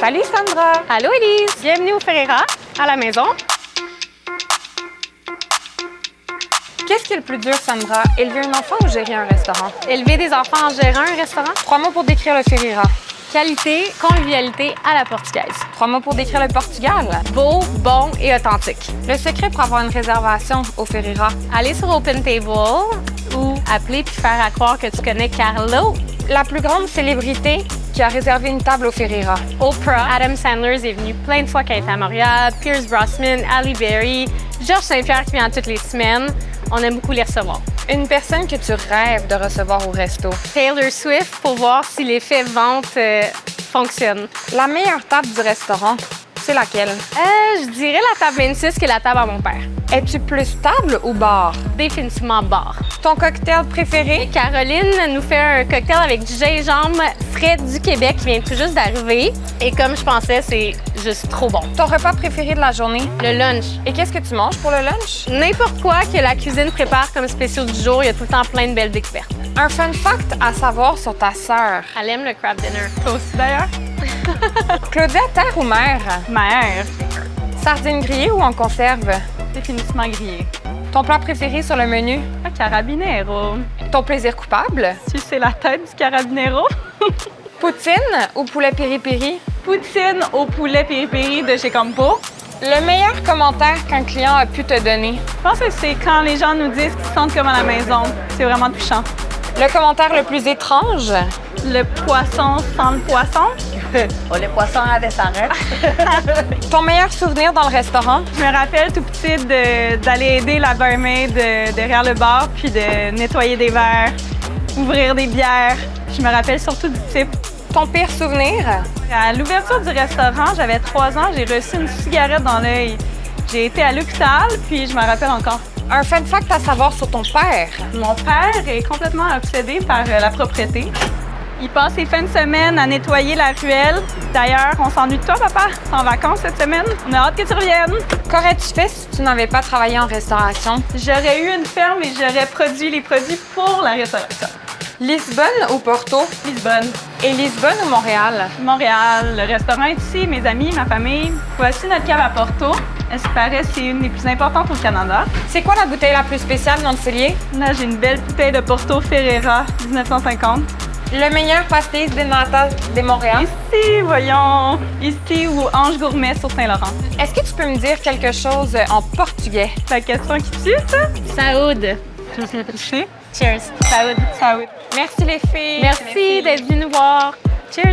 Salut Sandra! Allô Élise! Bienvenue au Ferreira, à la maison. Qu'est-ce qui est le plus dur, Sandra? Élever un enfant ou gérer un restaurant? Élever des enfants en gérant un restaurant. 3 mots pour décrire le Ferreira. Qualité, convivialité à la portugaise. 3 mots pour décrire le Portugal. Beau, bon et authentique. Le secret pour avoir une réservation au Ferreira. Aller sur Open Table ou appeler puis faire à croire que tu connais Carlo. La plus grande célébrité qui a réservé une table au Ferreira. Oprah. Adam Sandler est venu plein de fois quand il était à Montréal. Pierce Brosnan, Halle Berry, Georges Saint-Pierre qui vient toutes les semaines. On aime beaucoup les recevoir. Une personne que tu rêves de recevoir au resto. Taylor Swift pour voir si l'effet vente fonctionne. La meilleure table du restaurant, c'est laquelle? Je dirais la table 26 qui est la table à mon père. Es-tu plus table ou bar? Définitivement bar. Ton cocktail préféré? Caroline nous fait un cocktail avec du gingembre frais du Québec qui vient tout juste d'arriver. Et comme je pensais, c'est juste trop bon. Ton repas préféré de la journée? Le lunch. Et qu'est-ce que tu manges pour le lunch? N'importe quoi que la cuisine prépare comme spécial du jour, il y a tout le temps plein de belles découvertes. Un fun fact à savoir sur ta sœur. Elle aime le crab dinner. Toi aussi d'ailleurs? Claudia, terre ou mer? Mère, Sardines grillées ou en conserve? définitivement grillée. Ton plat préféré sur le menu? Un carabinero. Ton plaisir coupable? C'est la tête du carabinero. Poutine ou poulet piri-piri? Poutine au poulet piri-piri de chez Campo. Le meilleur commentaire qu'un client a pu te donner? Je pense que c'est quand les gens nous disent qu'ils se sentent comme à la maison. C'est vraiment touchant. Le commentaire le plus étrange? Le poisson sans le poisson. Le poisson à descendre. Ton meilleur souvenir dans le restaurant? Je me rappelle tout petit d'aller aider la barmaid derrière le bar, puis de nettoyer des verres, ouvrir des bières. Je me rappelle surtout du type. Ton pire souvenir? À l'ouverture du restaurant, j'avais 3 ans, j'ai reçu une cigarette dans l'œil. J'ai été à l'hôpital, puis je me rappelle encore. Un fun fact à savoir sur ton père? Mon père est complètement obsédé par la propreté. Il passe ses fins de semaine à nettoyer la ruelle. D'ailleurs, on s'ennuie de toi, papa. T'es en vacances cette semaine. On a hâte que tu reviennes. Qu'aurais-tu fait si tu n'avais pas travaillé en restauration? J'aurais eu une ferme et j'aurais produit les produits pour la restauration. Lisbonne ou Porto? Lisbonne, Et Lisbonne ou Montréal? Montréal, le restaurant est ici, mes amis, ma famille. Voici notre cave à Porto. À ce qui paraît, c'est une des plus importantes au Canada. C'est quoi la bouteille la plus spéciale dans le cellier? Là, j'ai une belle bouteille de Porto Ferreira 1950. Le meilleur pastéis de nata de Montréal? Ici, voyons. Ici ou Ange Gourmet sur Saint-Laurent. Est-ce que tu peux me dire quelque chose en portugais? La question qui tue, ça? Saoud. C'est? Cheers. Saoud. Saoud. Merci les filles. Merci d'être venus nous voir. Cheers.